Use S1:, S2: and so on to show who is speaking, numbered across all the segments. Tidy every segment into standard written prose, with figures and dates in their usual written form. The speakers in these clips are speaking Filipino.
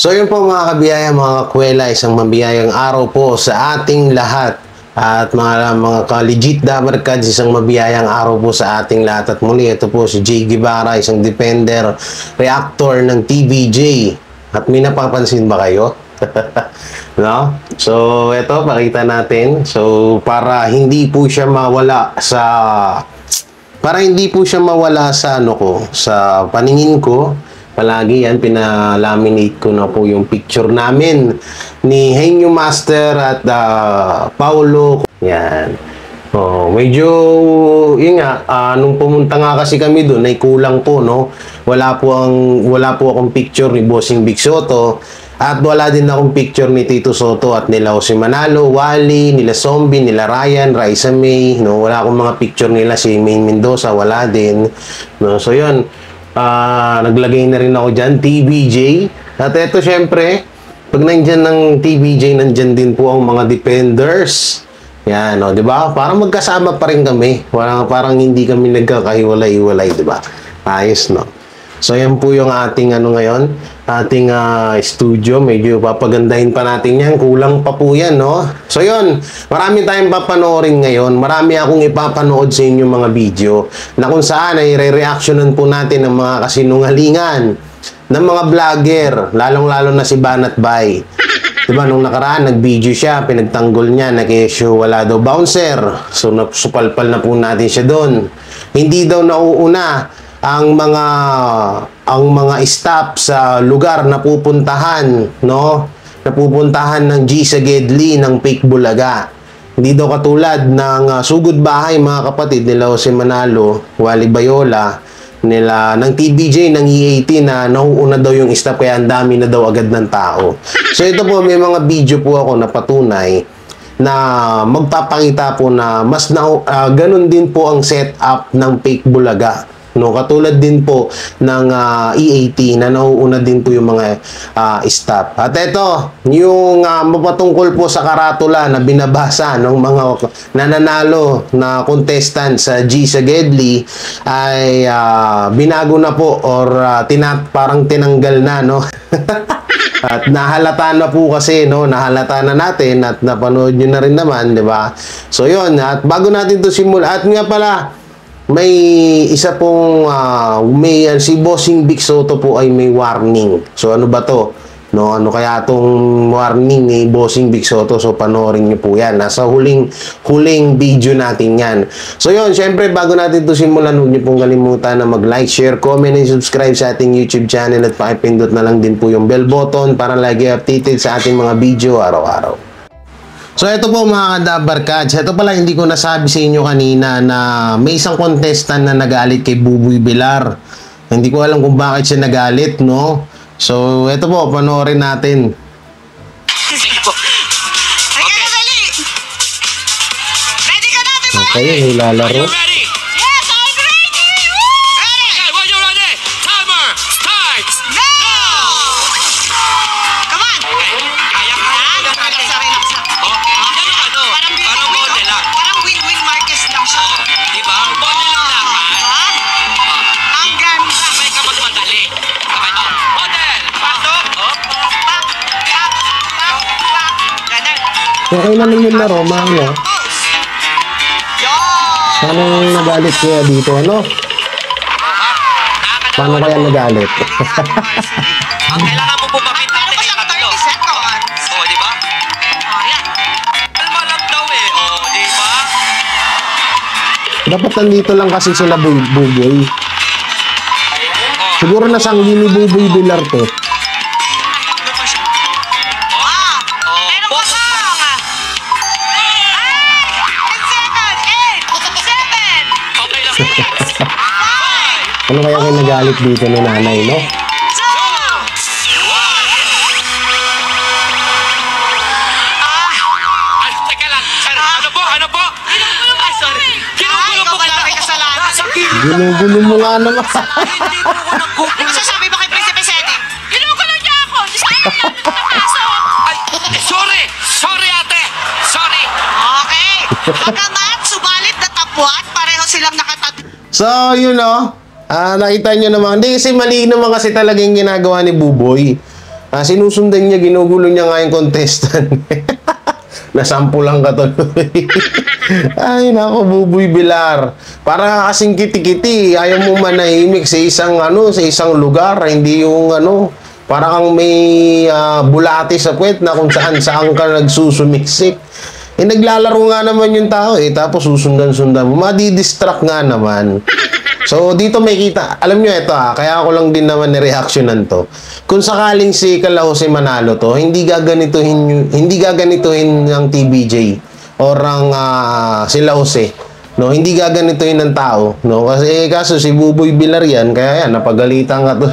S1: So yun po mga kabiyaya, mga kakwela, isang mabiyayang araw po sa ating lahat. At mga ka-legit Dabarkads, isang mabiyayang araw po sa ating lahat. At muli, ito po si Jay Guevara, isang defender, reactor ng TVJ. At may napapansin ba kayo? No? So, ito, pakita natin. So, para hindi po siya mawala sa... sa paningin ko, palagi yan, pinalaminate ko na po yung picture namin ni Henyo Master at Paulo. Yan. Oh, medyo, yun nga, nung pumunta nga kasi kami doon, ay kulang po, no? Wala po akong picture ni Bossing Big Soto. At wala din akong picture ni Tito Soto at nila Jose Manalo, Wally, nila Zombie, nila Ryan, Raisa May, no? Wala akong mga picture nila, si Maine Mendoza, wala din. No? So, yun. Naglagay na rin ako dyan, TVJ. At ito, syempre, pag nandyan ng TVJ, nandyan din po ang mga defenders. Yan, no, di ba? Parang magkasama pa rin kami. Parang hindi kami nagkakahiwalay-hiwalay, di ba? Ayos, no? So, yan po yung ating ngayon, ating studio. Medyo papagandahin pa natin yan. Kulang pa po yan, no? So, yun. Marami tayong papanoorin ngayon. Marami akong ipapanood sa inyong mga video na kung saan ay re-reactionan po natin ng mga kasinungalingan ng mga vlogger. Lalong-lalo na si Banat Bay. Diba, nung nakaraan, nag-video siya, pinagtanggol niya, nag-issue, wala daw bouncer. So, supalpal na po natin siya doon. Hindi daw nauuna ang mga staff sa lugar na pupuntahan, no? Napupuntahan ng G sa Gedli ng Fake Bulaga. Hindi daw katulad ng Sugod Bahay, mga kapatid, nila Jose Manalo, Wally Bayola, ng TVJ, ng E18 na nauuna daw yung staff kaya ang dami na daw agad ng tao. So ito po, may mga video po ako na patunay na magpapakita po na mas ganun din po ang setup ng Fake Bulaga. No, katulad din po ng E18 na nauuna din po yung mga staff. At ito, yung mapatungkol po sa karatula na binabasa ng mga nananalo na contestant sa G sa Gedli ay binago na po or parang tinanggal na, no? At nahalata na po kasi, no? Nahalata na natin at napanood nyo na rin naman, di ba? So, yun. At bago natin to simula, at nga pala, may isa pong si Bossing Big Soto po ay may warning. So ano ba to? No, ano kaya tong warning ni Bossing Big Soto? So panoorin niyo po 'yan. Nasa huling video natin 'yan. So 'yun, syempre bago natin to simulan, huwag niyo pong kalimutan na mag-like, share, comment and subscribe sa ating YouTube channel at pakipindot na lang din po yung bell button para lagi updated sa ating mga video araw-araw. So, ito po mga Dabarkads. Ito pala, hindi ko nasabi sa inyo kanina na may isang contestant na nagalit kay Buboy Villar. Hindi ko alam kung bakit siya nagalit, no? So, ito po, panoorin natin.
S2: Sige po. Okay, dali! Ready ka na, Biboy?
S1: Okay, nilalaro.
S2: Yes, I'm ready! Woo! Ready! Okay, when you're ready, timer starts now! Come on! Okay, kaya ka. Relax lang. Yan ang parang model lang. Parang Win-Win Marquez lang siya. Diba? Model lang dapat. Ang ganda. Sabay ka magmadali. Sabay, model! Pasok! Ganun.
S1: Okay naman yung laro, mga. Paano nagalit kaya dito, ano? Paano kaya nagalit?
S2: Ang kailangan mo bumabit natin yung tatlo. 30 seconds. Oo, di ba? Yan. Kalma lang daw eh. Oo, di ba?
S1: Dapat nandito lang kasi sila Buboy. Siguro nasanggi ni Buboy Villar to.
S2: Ano pa siya? Meron pa song. 10 seconds. 8, 7. Okay lang. 5,
S1: Ano kaya kayo nagalit dito ni nanay, no?
S2: 2, 1. Ay, teka lang. Sir, ano po? Ano po? Ay, sorry. Ginugulo po kita. May kasalanan. Sa
S1: Ginugulo mo nga naman.
S2: Hindi po ko naggugulo. Ano sasabi mo kay Prinsipe Setting? Ginugulo niya ako. Di sa akin lang nagpapasok. Ay, sorry. Sorry, ate. Sorry. Okay. Pagkamat, subalit na tapuat, pareho silang nakatat...
S1: So, yun, no? Nakita nyo naman. Hindi kasi mali naman kasi talaga yung ginagawa ni Buboy. Sinusundan niya, ginugulo niya nga yung contestant. Nasampulan ka tuloy. Ay, nako, Buboy Bilar. Para kasing kiti-kiti, ayaw mo manahimik sa isang, sa isang lugar, hindi yung, para kang may bulati sa puwet na kung saan ka nagsusumiksik. Naglalaro nga naman yung tao tapos susundan-sundan mo. Madi-distract nga naman. So, dito may kita. Alam nyo, ito kaya ako lang din naman ni-reactionan to. Kung sakaling si Calauce manalo to, hindi gaganituhin ng TBJ or ang si Lauce. No, hindi gaganituhin ng tao. No, kasi kaso si Buboy Bilar yan, kaya yan, napagalitan ka to.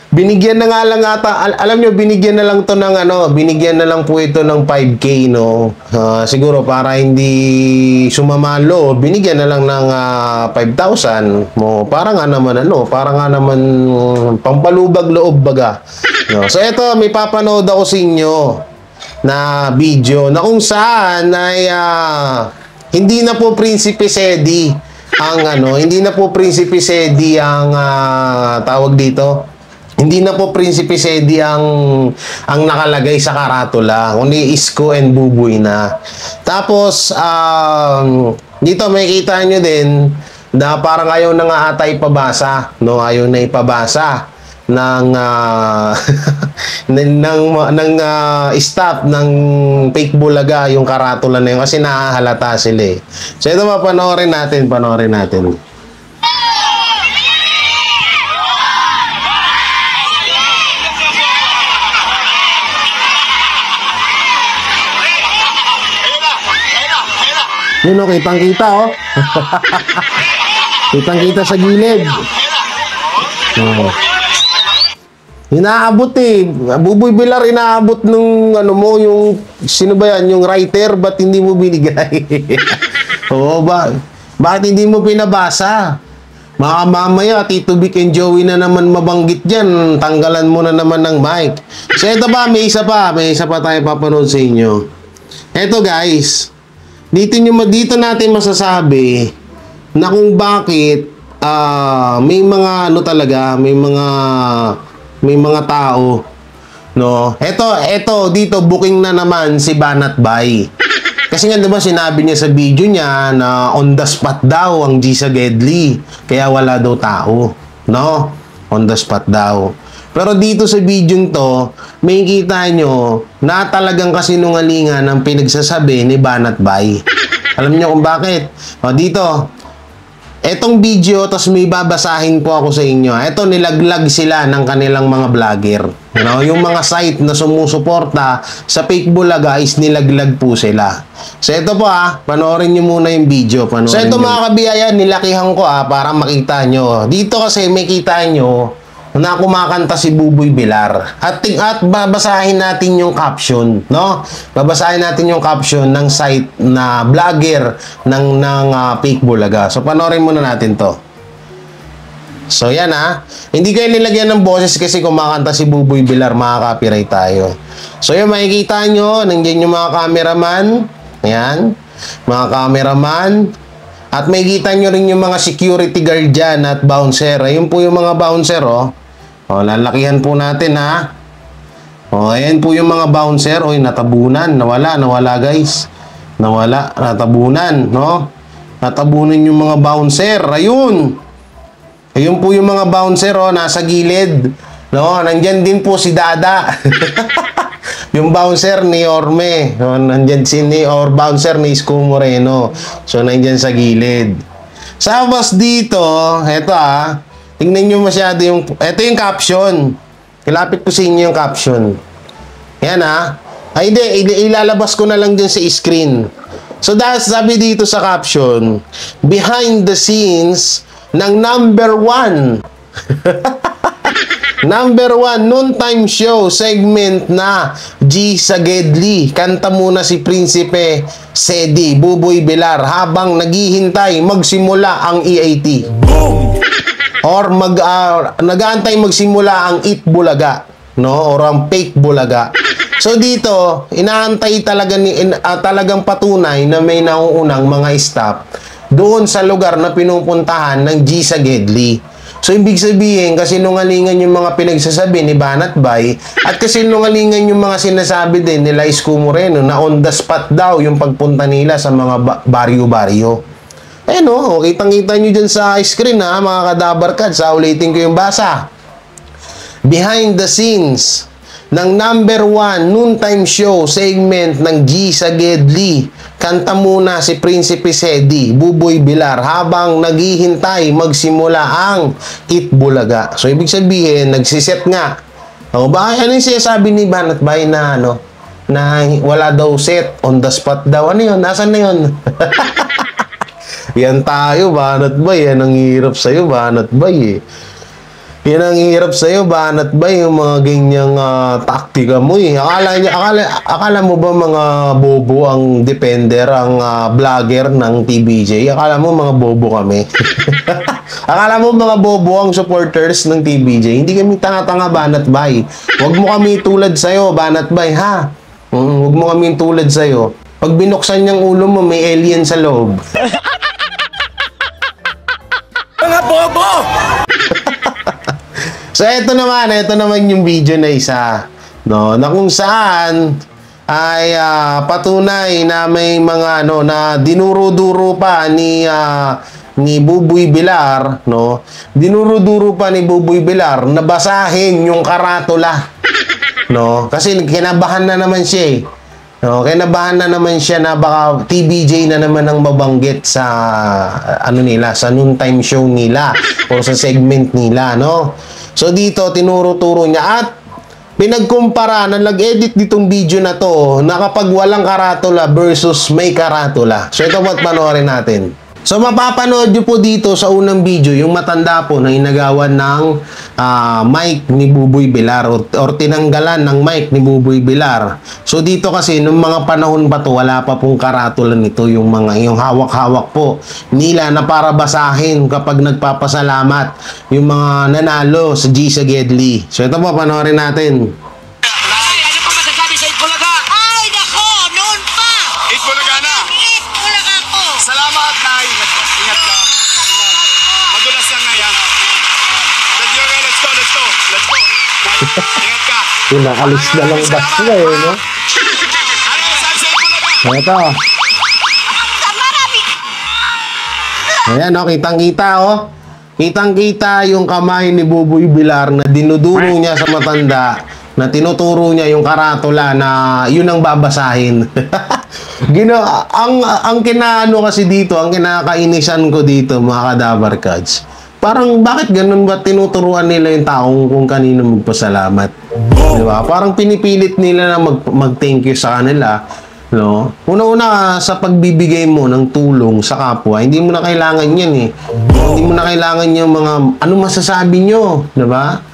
S1: Binigyan na nga lang ata, alam nyo, binigyan na lang to ng binigyan na lang po ito ng 5K, no? Siguro para hindi sumamalo, binigyan na lang ng 5,000 mo. Para nga naman pampalubag loob baga. No? So ito, may papanood ako sa inyo na video na kung saan ay hindi na po Prinsipe Sedi hindi na po Prinsipe Sedi ang tawag dito. Hindi na po Prinsipe Sedi ang nakalagay sa karatula, kundi Isko and Buboy na. Tapos, dito makikita nyo din na parang ayaw na nga ata ipabasa, no? Ayaw na ipabasa ng staff ng Fake Bulaga yung karatula na yun kasi nahahalata sila So ito panoorin natin. Yun kitang-kita kitang-kita sa gilid. Inaabot Buboy Bilar, inaabot nung yung sino ba yan, yung writer, ba't hindi mo binigay? Bakit hindi mo pinabasa? Mamaya, Tito Vic and Joey na naman mabanggit dyan, tanggalan mo na naman ng mic. So ito may isa pa tayo papanood sa inyo. Ito guys, dito natin masasabi na kung bakit may mga may mga tao, no? Ito dito booking na naman si Banat Bay. Kasi nga diba sinabi niya sa video niya na on the spot daw ang Gisa Gedli, kaya wala daw tao, no? On the spot daw. Pero dito sa video to, may kita nyo na talagang kasinungalingan ang pinagsasabi ni Banat Bay. Alam nyo kung bakit? Dito, etong video, tapos may babasahin po ako sa inyo. Ito, nilaglag sila ng kanilang mga vlogger. Yung mga site na sumusuporta sa Fake Bulaga is nilaglag po sila. So ito po panoorin nyo muna yung video. So ito mga kabiyaya, nilakihan ko para makita nyo. Dito kasi may kita nyo na kumakanta si Buboy Bilar. At babasahin natin yung caption, no? Babasahin natin yung caption ng site na vlogger ng Fake Bulaga. So panoorin muna natin to. So yan hindi kayo nilagyan ng boses kasi kumakanta si Buboy Bilar, makaka-copyright tayo. So yan, makikita nyo, nandiyan yung mga cameraman. Ayan, mga cameraman. At makikita nyo rin yung mga security guard dyan at bouncer. Ayun po yung mga bouncer, lalakihan po natin, ayan po yung mga bouncer. Natabunan. Nawala guys. Natabunan, no? Natabunan yung mga bouncer. Ayun po yung mga bouncer, nasa gilid. No? Nandyan din po si Dada. Yung bouncer ni Orme. Nandyan bouncer ni Isko Moreno. So, nandyan sa gilid. Sabas dito, eto tingnan nyo masyado eto yung caption. Ilapit ko sa inyo yung caption. Yan ilalabas ko na lang dyan sa screen. So, sabi dito sa caption, behind the scenes ng number 1 noontime show segment na Gisa Gedli. Kanta muna si Prinsipe Sedi, Buboy Bilar habang naghihintay magsimula ang EAT. Boom! Or nag-aantay magsimula ang Eat Bulaga, no? Or ang Fake Bulaga. So dito, inaantay talagang patunay na may nauunang mga staff doon sa lugar na pinupuntahan ng Gisa Gedli. So, ibig sabihin, kasinungalingan yung mga pinagsasabi ni Banat Bay at kasinungalingan yung mga sinasabi din nila Isko Moreno na on the spot daw yung pagpunta nila sa mga baryo-baryo. Ayan o, kitang-kita nyo dyan sa screen ha, mga kadabarkads. Ulitin ko yung basa. Behind the scenes ng number 1 noontime show segment ng G sa Gedli. Kanta muna si Prinsipe Sedi, Buboy Bilar habang naghihintay magsimula ang Itbulaga. So ibig sabihin, nagsiset nga. O ba ano yung sinasabi ni Banat Bay na ano na wala daw set, on the spot daw. Ano yun? Nasaan na yun? Yan tayo, Banat Bay. Yan ang hirap sa'yo, Banat Bay eh. Yan ang hirap sa'yo, Banat Bay, yung mga ganyang taktika mo eh. Akala mo ba mga bobo ang defender, ang vlogger ng TBJ? Akala mo mga bobo kami? Akala mo mga bobo ang supporters ng TBJ? Hindi kami tanga-tanga, Banat Bay. Huwag mo kami tulad sa'yo, Banat Bay, ha? Huwag mo kami tulad sa'yo. Pag binuksan niyang ulo mo, may alien sa loob.
S2: Mga bobo!
S1: So, ito naman yung video na isa, no, na kung saan ay patunay na may mga ano na dinuro-duro pa ni Buboy Bilar, no? Dinuro-duro pa ni Buboy Bilar na basahin yung karatula, no? Kasi kinabahan na naman siya eh. No, kinabahan na naman siya na baka TBJ na naman ang mabanggit sa ano nila, sa noontime show nila o sa segment nila, no? So dito tinuro-turo niya at pinagkumpara na nag-edit ditong video na to na kapag walang karatula versus may karatula. So ito panoorin natin. So mapapanood nyo po dito sa unang video yung matanda po na inagawan ng mic ni Buboy Bilar or tinanggalan ng mic ni Buboy Bilar. So dito kasi nung mga panahon pa to wala pa pong karatula nito yung hawak-hawak po nila na para basahin kapag nagpapasalamat yung mga nanalo sa G sa Gedli. So ito po panoorin natin.
S2: Ay, ano pa masasabi sa Itbulaga? Ay, nako, noon pa! Itbulaga na! Itbulaga ko! Salamat, Nay! Ingat ka. Madulas lang na yan. Let's go, let's go. Let's go. Ingat ka.
S1: Pinaalis na lang bas na eh, no?
S2: Ano masasabi sa Itbulaga?
S1: Ito.
S2: Marami!
S1: Ayan, no? Kitang-kita, oh. Kitang-kita yung kamay ni Buboy Bilar na dinuduro niya sa matanda na tinuturo niya yung karatula na yun ang babasahin. ang kinaano kasi dito, ang kinakainisan ko dito, mga kadabarkads. Parang bakit ganun ba tinuturuan nila yung taong kung kanino magpasalamat? Di ba? Parang pinipilit nila na mag-thank you sa kanila. No? Una-una sa pagbibigay mo ng tulong sa kapwa, hindi mo na kailangan yan eh. Hindi mo na kailangan yung mga ano masasabi nyo, 'di ba?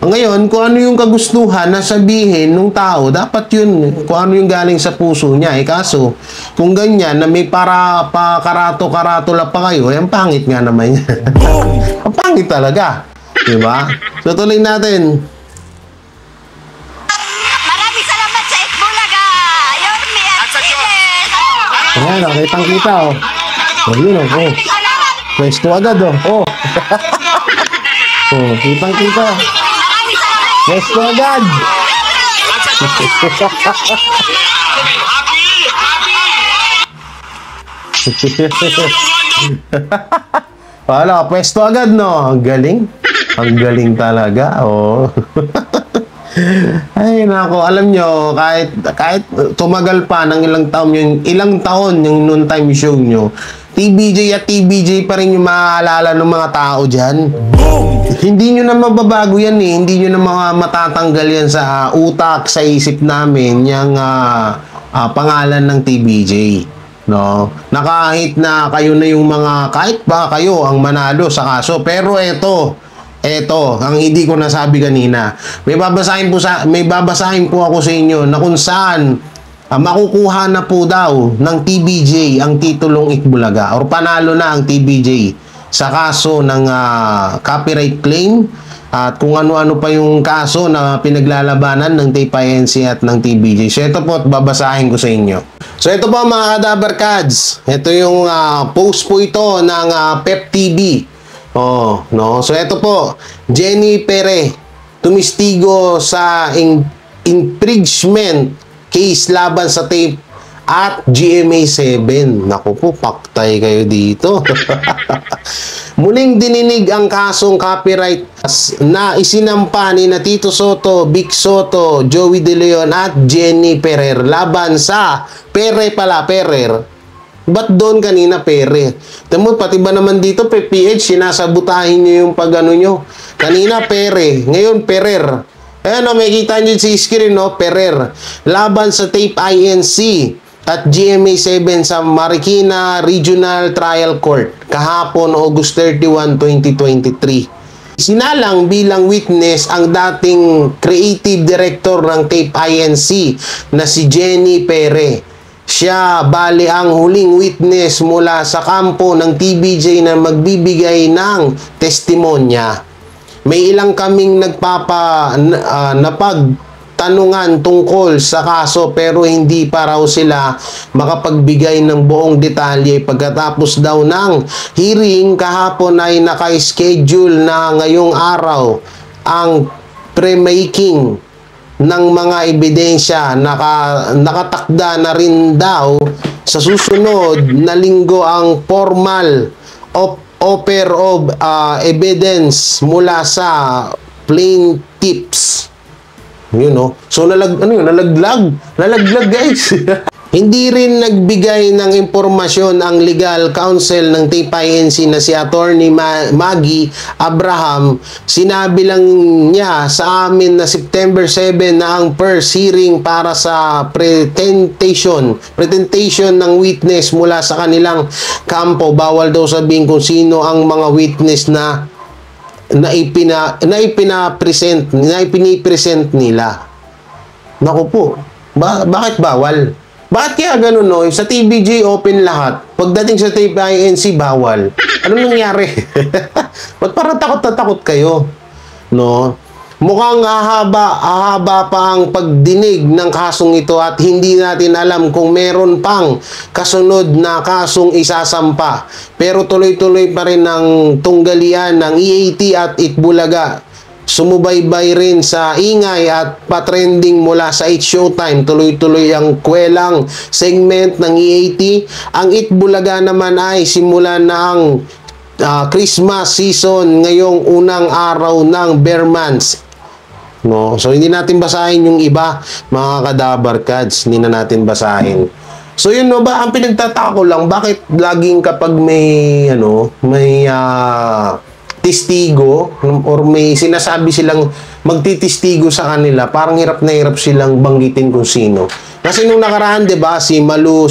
S1: Ngayon, kung ano yung kagustuhan na sabihin ng tao, dapat yun, kung ano yung galing sa puso niya. Kaso, kung ganyan, na may para pa karato-karatula pa kayo, ang pangit nga naman yan. Ang pangit talaga. Diba? So, tuloy natin.
S3: Maraming salamat sa Itbulaga! Yorme at Siles!
S1: Ayan, kitang-kita, oh. Oh, yun, oh. Pwesto agad, oh. Oh. Oh, kitang-kita. Pwesto agad. Wala, pwesto agad, no? Ang galing. Ang galing talaga, oh. Ay, nako, alam nyo, kahit tumagal pa ng ilang taon yung noontime show nyo, TBJ at TBJ pa rin yung maaalala ng mga tao dyan. Hindi nyo na mababago yan eh. Hindi nyo na matatanggal yan sa utak, sa isip namin, yung pangalan ng TBJ. No? Na kahit na kayo na yung kahit ba kayo ang manalo sa kaso. Pero eto, ang hindi ko nasabi kanina. May babasahin po ako sa inyo na kung saan makukuha na po daw ng TBJ ang titulong Itbulaga or panalo na ang TBJ sa kaso ng copyright claim at kung ano-ano pa yung kaso na pinaglalabanan ng TPINC at ng TBJ. So ito po, babasahin ko sa inyo. So ito po mga kadabarkads. Ito yung post po ito ng Pep TV. Oh, no. So ito po, Jenny Pere, tumistigo sa infringement case laban sa tape at GMA7. Naku po, paktay kayo dito. Muling dininig ang kasong copyright na isinampa ni na Tito Soto, Vic Soto, Joey De Leon at Jenny Ferrer laban sa Pere. Ba't doon kanina Pere? Tamo, pati ba naman dito PH, sinasabutahin nyo yung pag-ano nyo. Kanina Pere, ngayon Ferrer. Ayan o, may kita nyo sa screen, no? Ferrer. Laban sa Tape INC at GMA7 sa Marikina Regional Trial Court kahapon August 31, 2023. Sinalang bilang witness ang dating creative director ng Tape INC na si Jenny Pere. Siya bali ang huling witness mula sa kampo ng TVJ na magbibigay ng testimonya. May ilang kaming napagtanungan tungkol sa kaso pero hindi pa raw sila makapagbigay ng buong detalye. Pagkatapos daw ng hearing kahapon ay naka-schedule na ngayong araw ang pre-making ng mga ebidensya. Nakatakda na rin daw sa susunod na linggo ang formal offer of evidence mula sa plaintiffs. You know? So nalaglag guys. Hindi rin nagbigay ng impormasyon ang legal counsel ng Tape INC na si Attorney Maggie Abraham. Sinabi lang niya sa amin na September 7 na ang first hearing para sa presentation ng witness mula sa kanilang kampo. Bawal daw sabihin kung sino ang mga witness na ipinipresent nila. Naku po, bakit bawal? Bakit kaya ganun, no? Sa TVJ, open lahat. Pagdating sa Tape INC, bawal. Ano nangyari? Ba't parang takot na takot kayo? No? Mukhang ahaba pa ang pagdinig ng kasong ito at hindi natin alam kung meron pang kasunod na kasong isasampa. Pero tuloy-tuloy pa rin ang tunggalian ng EAT at Itbulaga. Sumubaybay rin sa ingay at patrending mula sa 8 Showtime. Tuloy-tuloy ang kwelang segment ng EAT. Ang Itbulaga naman ay simula na ang Christmas season ngayong unang araw ng Bear Months. No? So hindi natin basahin yung iba, mga kadabar cards. Hindi na natin basahin. So yun, no ba, ang pinagtataka ko lang, bakit laging kapag may testigo or may sinasabi silang magtitistigo sa kanila, parang hirap na hirap silang banggitin kung sino. Kasi nung nakaraan, 'di ba, Malu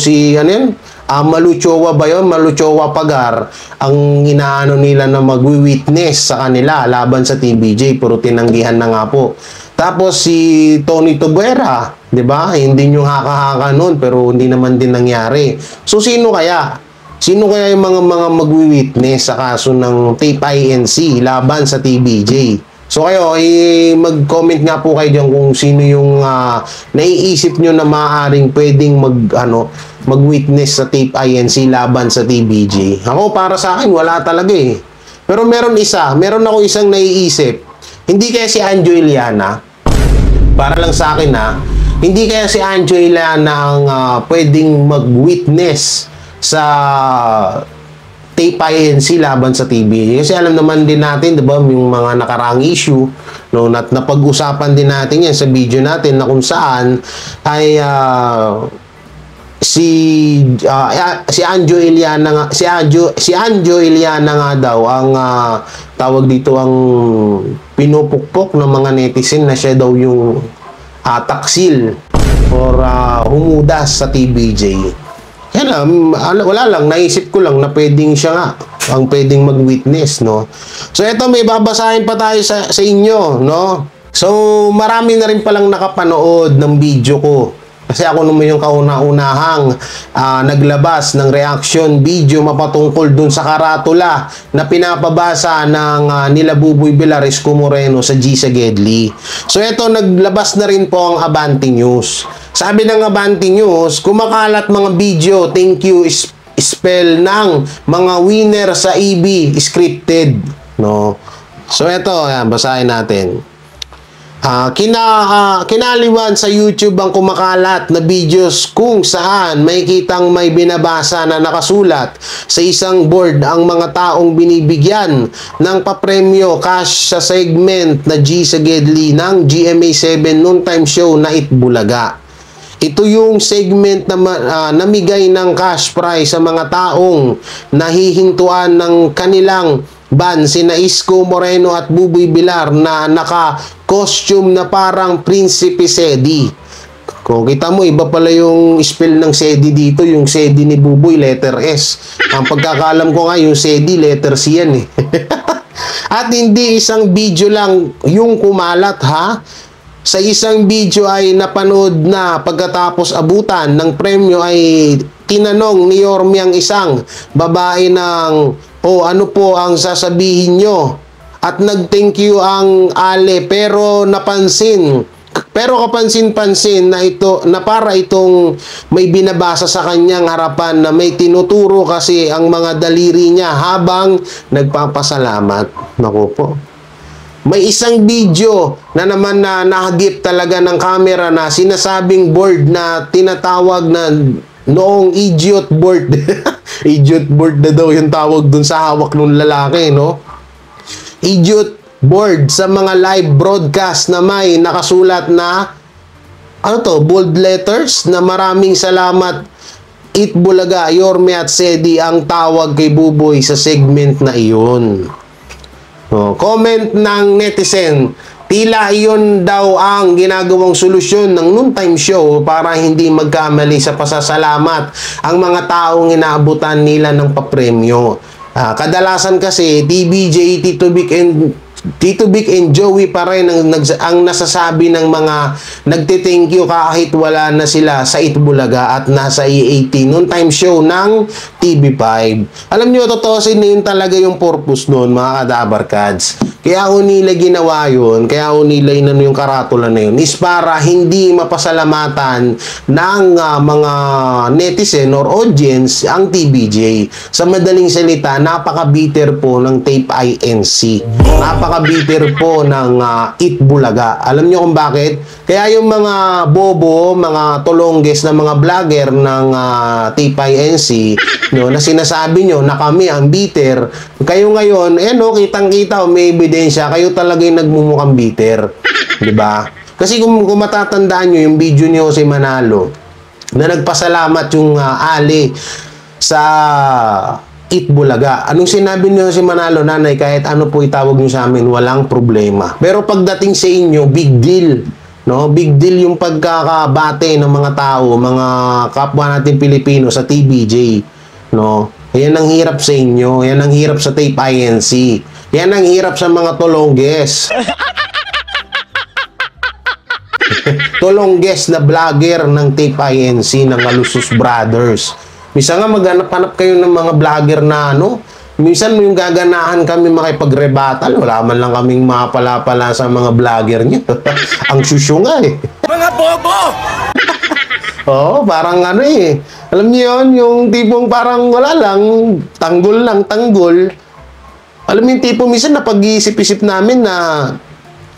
S1: Chowa ba 'yon? Malu Chowa Pagar, ang inaano nila na magwi-witness sa kanila laban sa TVJ, puro tinanggihan na nga po. Tapos si Tony Tuguera, 'di ba? Hindi nyo haka-haka noon pero hindi naman din nangyari. So sino kaya? Sino kaya yung mga magwi-witness sa kaso ng Tape INC laban sa TVJ? So kayo, mag-comment nga po kayo dyan kung sino yung naiisip nyo na maaaring pwedeng mag-witness sa Tape INC laban sa TVJ. Ako, para sa akin, wala talaga eh. Pero meron ako isang naiisip. Hindi kaya si Anjo Iliana, para lang sa akin hindi kaya si Anjo Iliana ang pwedeng mag-witness sa Tape INC laban sa TVJ. Kasi alam naman din natin, 'di ba, yung mga nakaraang issue, no, napag-usapan din natin yan sa video natin na kung saan ay si Anjo Iliana nga daw ang tawag dito, ang pinupukpok ng mga netizen na siya daw yung taksil or humudas sa TVJ. Yan wala lang, naisip ko lang na pwedeng siya nga ang pwedeng mag-witness, no? So eto, may babasahin pa tayo sa inyo, no? So marami na rin palang nakapanood ng video ko. Kasi ako naman yung kauna-unahang naglabas ng reaction video mapatungkol dun sa karatula na pinapabasa ng nila Buboy Villares Moreno sa G. Sagedli. So eto, naglabas na rin po ang Abante News. Sabi ng Abante News, kumakalat mga video, thank you spell ng mga winner sa EB scripted, no? So ito, ayan, basahin natin. Kinaliwan sa YouTube ang kumakalat na videos kung saan may kitang may binabasa na nakasulat sa isang board ang mga taong binibigyan ng papremyo cash sa segment na G sa Gedli ng GMA7 noontime show na Itbulaga. Ito yung segment na namigay ng cash prize sa mga taong nahihintuan ng kanilang ban sina Isko Moreno at Buboy Bilar na naka-costume na parang Prinsipe Sedi. Kung kita mo, iba pala yung spell ng Sedi dito. Yung Sedi ni Buboy, letter S. Ang pagkakalam ko nga, yung Sedi, letter C yan eh. At hindi isang video lang yung kumalat ha. Sa isang video ay napanood na pagkatapos abutan ng premyo ay tinanong ni Yorme ang isang babae ng ano po ang sasabihin nyo? At nag-thank you ang Ale pero kapansin-pansin na ito na para itong may binabasa sa kanyang harapan na may tinuturo kasi ang mga daliri niya habang nagpapasalamat. Naku po. May isang video na naman na nakagip talaga ng camera na sinasabing board na tinatawag na noong idiot board. Idiot board na daw yung tawag dun sa hawak ng lalaki, no? Idiot board sa mga live broadcast na may nakasulat na bold letters na maraming salamat Itbulaga, Yorme at Sedi ang tawag kay Buboy sa segment na iyon. Comment ng netizen, tila iyon daw ang ginagawang solusyon ng noontime show para hindi magkamali sa pasasalamat ang mga taong inaabutan nila ng papremyo. Kadalasan kasi TBJ, Tito Vic and Joey pa rin ang nasasabi ng mga nagte-thank you kahit wala na sila sa Itbulaga at nasa E18 noontime show ng TV5. Alam nyo, totosin na yun talaga yung purpose nun, mga kadabarkads. Kaya ho nila ginawa yun, kaya ho nila yung karatula na yun, is para hindi mapasalamatan ng mga netizen or audience ang TBJ. Sa madaling salita, napaka-bitter po ng Tape INC. Napaka-bitter po ng Itbulaga. Alam nyo kung bakit? Kaya yung mga bobo, mga tulongges na mga vlogger ng Tape INC, no, na sinasabi nyo na kami ang bitter, kayo ngayon, kitang-kita, may ebidensya, kayo talaga yung nagmumukhang bitter. Diba? Kasi kung matatandaan nyo yung video ni Jose Manalo, na nagpasalamat yung Ali sa Itbulaga. Anong sinabi niyo si Manalo, nanay, kahit ano po itawag niyo sa amin, walang problema. Pero pagdating sa inyo, big deal. No? Big deal yung pagkakabate ng mga tao, mga kapwa natin Pilipino sa TBJ. No? Yan ang hirap sa inyo. Yan ang hirap sa Tape INC. Yan ang hirap sa mga tulongges. Tulongges na vlogger ng Tape INC ng Alusus Brothers. Minsan nga maghanap-hanap kayo ng mga vlogger na minsan yung gaganahan kami makipagrebatal, wala man lang kaming mapala-pala sa mga vlogger niyo. Ang syusyo nga eh.
S2: Mga bobo!
S1: Oo, parang alam niyo yun, yung tipong parang wala lang, tanggol. Alam mo yung tipo minsan na pag-iisip-isip namin na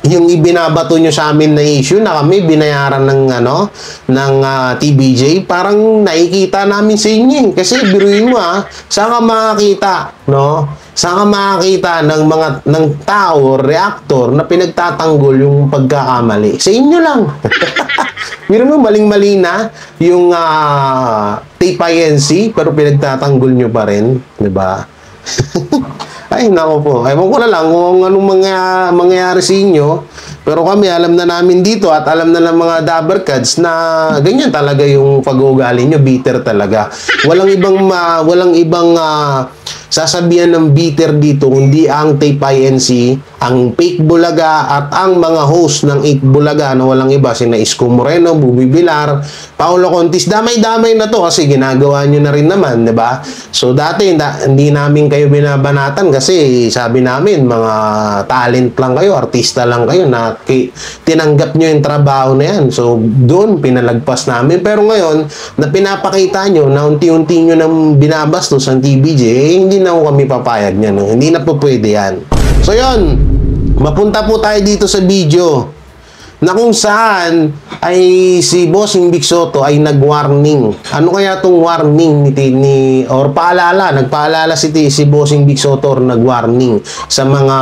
S1: yung ibinabato nyo sa amin na issue na kami binayaran ng TBJ, parang nakikita namin sa inyo. Kasi biruin mo saan ka makakita, no? Saan ka makakita ng tao, reactor na pinagtatanggol yung pagkakamali? Sa inyo lang. Biro mo, maling-mali na yung Tape INC, pero pinagtatanggol nyo pa rin, di ba? Ay, nako po. Ewan ko na lang kung anong mangyayari sa inyo. Pero kami, alam na namin dito at alam na ng mga Dabarkads na ganyan talaga yung pag-uugali nyo. Bitter talaga. Walang ibang sasabihan ng bitter dito, kundi ang Tape INC, ang Fake Bulaga at ang mga host ng 8 Bulaga na walang iba, sina Isko Moreno, Bubi Bilar, Paolo Contis. Damay-damay na to kasi ginagawa nyo na rin naman, di ba? So dati hindi namin kayo binabanatan kasi sabi namin mga talent lang kayo, artista lang kayo na tinanggap nyo yung trabaho na yan. So doon pinalagpas namin. Pero ngayon na pinapakita nyo na unti-unti nyo nang binabastos ang TVJ, hindi na kami papayag niyan. No? Hindi na po pwede yan. So yun, mapunta po tayo dito sa video na kung saan ay si Bossing Vic Sotto ay nag-warning. Ano kaya tong warning or paalala, nagpaalala si Bossing Vic Sotto or nag-warning sa mga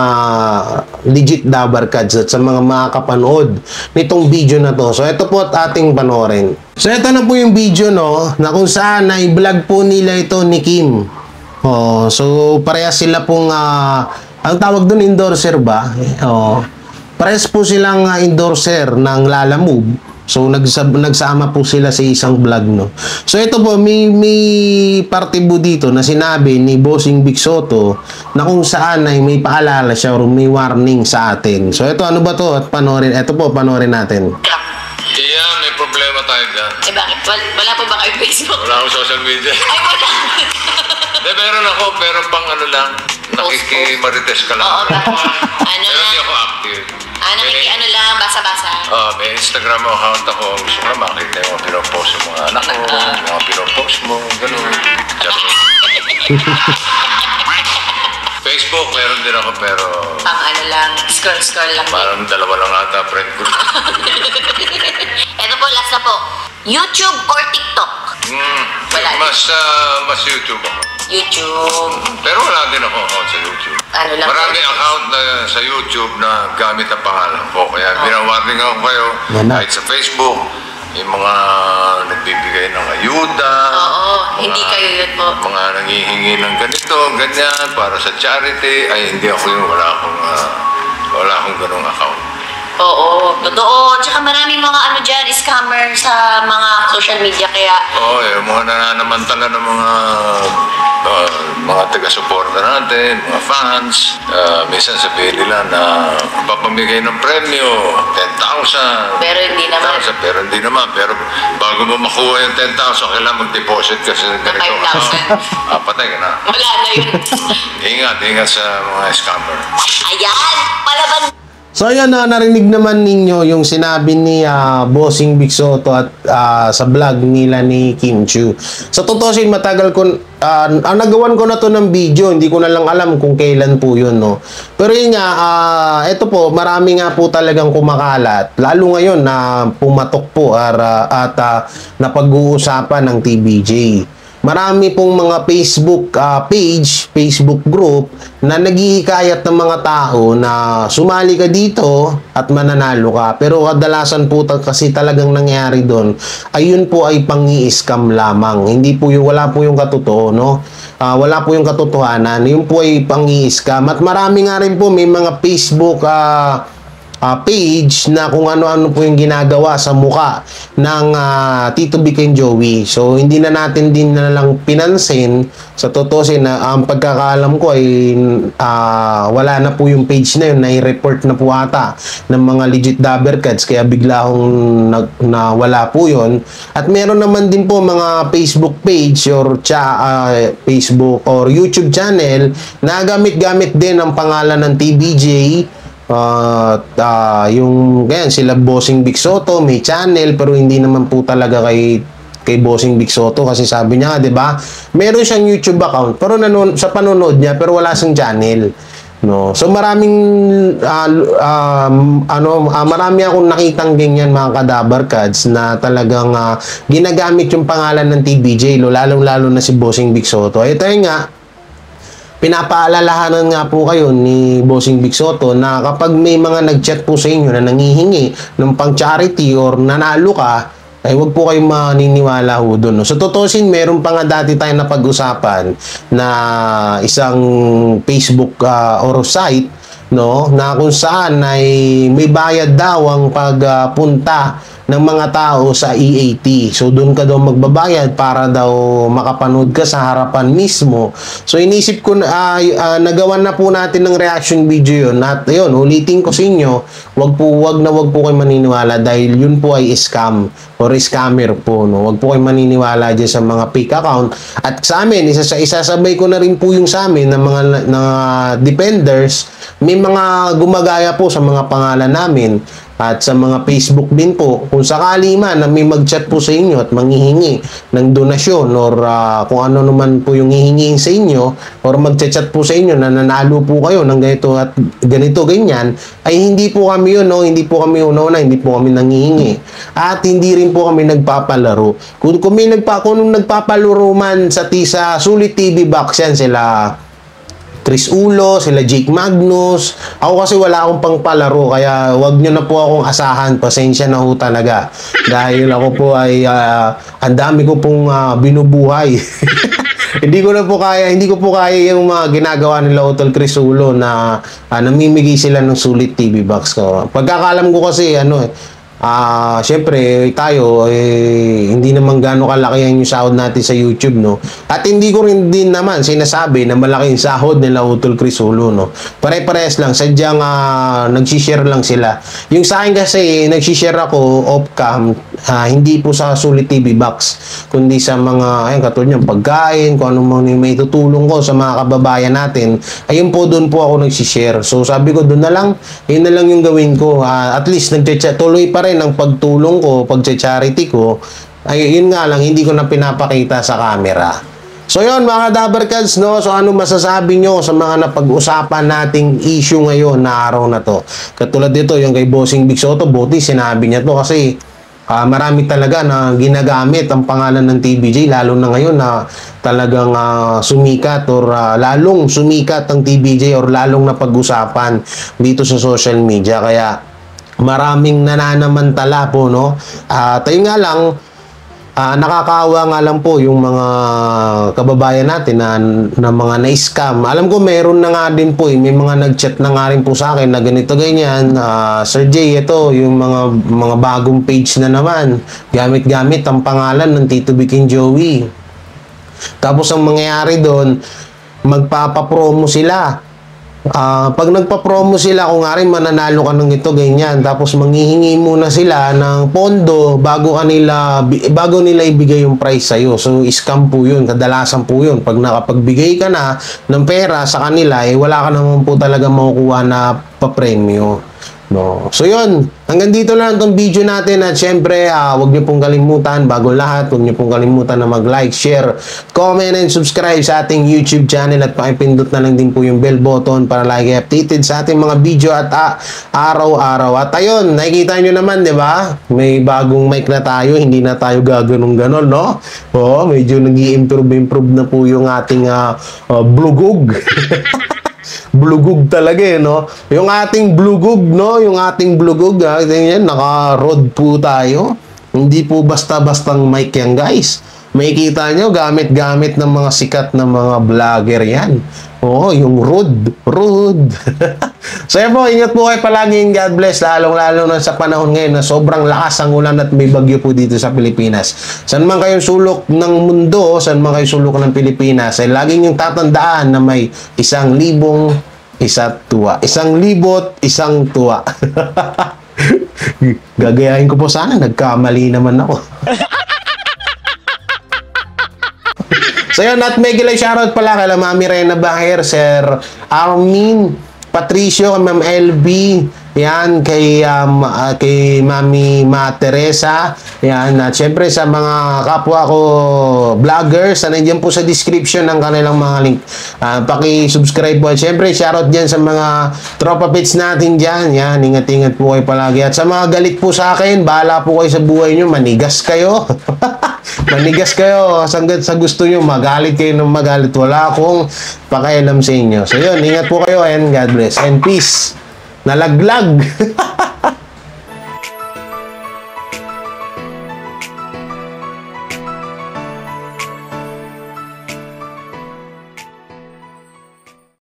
S1: legit dabarkads at sa mga makakapanood nitong video na to. So ito po at ating panoorin. So ito na po yung video, no, na kung saan ay vlog po nila ito ni Kim. Oh, so parehas sila pong ang tawag doon endorser ba? Oh. Parehas po silang endorser ng Lala Move. So nagsama po sila sa isang vlog, no. So ito po may parte po dito na sinabi ni Bossing Vic Sotto na kung saan ay may paalala siya or may warning sa atin. So ito ano ba to? At panoorin, ito po panoorin natin.
S4: Iya, may problema tayo dyan.
S3: Eh bakit? Wala po ba kayo Facebook?
S4: Wala akong social media.
S3: Ay, wala.
S4: Hindi, meron ako, pero pang ano lang, nakikimarites ka lang.
S3: Oo, bakit? Ano
S4: Pero hindi
S3: lang?
S4: ako active.
S3: Ano lang, basa-basa.
S4: May Instagram account ako. Gusto ko na makita yung mga pinopost yung mga anak ko, yung mga pinopost mo, gano'n. Facebook, meron din ako, pero
S3: Pang ano lang, scroll lang.
S4: parang dalawa lang ata friend ko.
S3: Ito po, last na po. YouTube or TikTok? Wala din.
S4: Mas YouTube ako.
S3: YouTube.
S4: Pero wala din ako account sa YouTube.
S3: Ano lang
S4: Marami
S3: po?
S4: account na sa YouTube na gamit ang pangalan ko. Kaya binawarning ako kayo kahit sa Facebook. Yung mga nagbibigay ng ayuda.
S3: Oo, hindi kayo yun po.
S4: Mga nangihingi ng ganito, ganyan, para sa charity. Ay, hindi ako yun. Wala akong ganung account.
S3: Oo, totoo. Tsaka maraming mga ano dyan, scammer sa mga social media. Kaya,
S4: Oo, yung mga nananamantala ng mga taga-suporta natin, mga fans. Minsan sabihin nila na papamigay ng premyo, 10,000.
S3: pero hindi naman.
S4: Pero hindi naman. Pero bago mo makuha yung 10,000, kailangan mag-deposit kasi ng ganito.
S3: 5,000.
S4: Patay ka na.
S3: Wala na yun.
S4: Ingat sa mga scammer.
S3: Ayan, palaban.
S1: So ayan na, narinig naman ninyo yung sinabi ni Bossing Vic Sotto at sa vlog nila ni Kim Chiu. Sa totoo sin matagal ko nagawan ko na to ng video, hindi ko na lang alam kung kailan po yun, no. Pero yun nga, ito po, marami nga po talagang kumakalat, lalo ngayon na pumatok po at napag-uusapan ng TVJ. Marami pong mga Facebook page, Facebook group na naghihikayat ng mga tao na sumali ka dito at mananalo ka. Pero kadalasan po kasi talagang nangyari doon, ayun po ay pang-i-scam lamang. Hindi po yung, wala po yung katotoo, no? Wala po yung katotohanan. Yun po ay pang-i-scam. At marami nga rin po, may mga Facebook page na kung ano-ano po yung ginagawa sa muka ng Tito Vic and Joey. So, hindi na natin din na lang pinansin. Sa totoo na ang pagkakaalam ko ay wala na po yung page na yun, na-report na po ata ng mga legit dabarkads, kaya bigla akong wala po yun. At meron naman din po mga Facebook page or Facebook or YouTube channel na gamit-gamit din ang pangalan ng TVJ. Yung ganyan, sila Bossing Vic Sotto may channel pero hindi naman po talaga kay Bossing Vic Sotto kasi sabi niya, 'di ba? Meron siyang YouTube account pero sa panonood niya pero wala siyang channel, no. So maraming marami akong nakitang ganyan mga kadabarkads na talagang ginagamit yung pangalan ng TVJ, lalo na si Bossing Vic Sotto. Ito nga, pinapaalalahanan nga po kayo ni Bossing Vic Sotto na kapag may mga nag-chat po sa inyo na nangihingi ng pang-charity or nanalo ka, ay huwag po kayong maniniwala ho doon. No? So, totosin, meron pa nga dati tayo na pag-usapan na isang Facebook or site, no, na kung saan ay may bayad daw ang pagpunta ng mga tao sa EAT. So doon ka daw magbabayad para daw makapanood ka sa harapan mismo. So inisip ko nagawan na po natin ng reaction video yun. At yun, ulitin ko sa inyo, wag po kayo maniniwala dahil yun po ay scam or scammer po, no. Wag po kayo maniniwala diyan sa mga fake account. At sa amin, isasabay ko na rin po yung sa amin ng mga defenders, may mga gumagaya po sa mga pangalan namin at sa mga Facebook din po. Kung sakali man na may mag-chat po sa inyo at manghihingi ng donasyon or kung ano naman po yung hihingiin sa inyo or mag-chat po sa inyo na nanalo po kayo ng ganito at ganito ganyan, ay hindi po kami yun, no? Hindi po kami una-una, hindi po kami nanghihingi. At hindi rin po kami nagpapalaro. Kung nagpapalaro man sa Sulit TV Box yan, sila Chris Ulo, sila Jake Magnus. Ako kasi wala akong pangpalaro, kaya wag nyo na po akong asahan. Pasensya na ho talaga. Dahil ako po ay, ang dami ko pong binubuhay. Hindi ko po kaya yung mga ginagawa nila Utol Chris Ulo na namimigay sila ng Sulit TV Box ko. Pagkakalam ko kasi, syempre tayo hindi naman gaano kalaki yung sahod natin sa YouTube, no. At hindi ko rin din naman sinasabi na malaki yung sahod nila Utol Chris Ulo, no. Pare-pares lang, sadyang nagsi-share lang sila. Yung sa akin kasi nagsi-share ako off cam, hindi po sa Sulit TV Box, kundi sa mga katulad ng pagkain, kung ano mang may tutulong ko sa mga kababayan natin. Ayun po, doon po ako nagsi-share. So sabi ko doon na lang, yun na lang yung gawin ko. At least tuloy pa rin ang pagtulong ko, pagche-charity ko. Ay, yun nga lang, hindi ko na pinapakita sa camera. So yun mga Dabarkads, no? So ano masasabi nyo sa mga napag-usapan nating issue ngayon na araw na to? Katulad dito, yung kay Bossing Big Soto, buti sinabi niya to kasi marami talaga na ginagamit ang pangalan ng TVJ, lalo na ngayon na talagang sumikat or lalong sumikat ang TVJ or lalong napag-usapan dito sa social media. Kaya maraming nananamantala po, no? Tayo nga lang, nakakaawa nga lang po yung mga kababayan natin na mga na-scam. Alam ko meron na nga din po, may mga nag-chat na nga rin po sa akin na ganito ganyan. Sir Jay, ito yung mga bagong page na naman. Gamit-gamit ang pangalan ng Tito Vic and Joey. Tapos ang mangyayari doon, magpapapromo sila. Pag nagpa-promo sila, kung nga rin mananalo ka ng ito, ganyan, tapos manghihingi muna sila ng pondo bago nila ibigay yung price sa'yo. So, scam po yun, kadalasan po yun. Pag nakapagbigay ka na ng pera sa kanila, wala ka naman po talaga makukuha na papremyo. No. So yun, hanggang dito lang itong video natin at syempre, huwag niyo pong kalimutan, bago lahat, huwag niyo pong kalimutan na mag-like, share, comment, and subscribe sa ating YouTube channel at pakipindot na lang din po yung bell button para lagi updated sa ating mga video at araw-araw. At ayun, nakikita nyo naman, di ba? May bagong mic na tayo, hindi na tayo gaganong-ganon, no? Oo, medyo nag-i-improve na po yung ating blugog. Blugog talaga no? Yung ating blugog, no? Yung ating blugog, yan, naka-rod po tayo. Hindi po basta-bastang mic yan, guys. Makikita nyo, gamit-gamit ng mga sikat na mga vlogger yan. Oo, yung Rode. So yan po, ingat po kayo palagi. God bless, lalong-lalo na sa panahon ngayon na sobrang lakas ang ulan at may bagyo po dito sa Pilipinas. Saan man kayong sulok ng mundo, saan man kayong sulok ng Pilipinas, ay laging yung tatandaan na may 1,000 isa't tuwa. 1,000 isang tuwa. Gagayahin ko po sana, nagkamali naman ako. So yun, at may gilay shoutout pala kay Mami Rena Baher, Sir Armin Patricio, Ma'am LB, yan, kay Mami Ma Teresa, yan, at syempre sa mga kapwa ko vloggers, nandiyan po sa description ng kanilang mga link. Paki-subscribe po. At syempre, shoutout dyan sa mga tropa pits natin dyan. Yan, ingat-ingat po kayo palagi. At sa mga galit po sa akin, bahala po kayo sa buhay nyo, manigas kayo. Manigas kayo, hanggang sa gusto nyo, magalit kayo ng magalit. Wala akong pakialam sa inyo. So yun, ingat po kayo and God bless and peace. Nalaglag.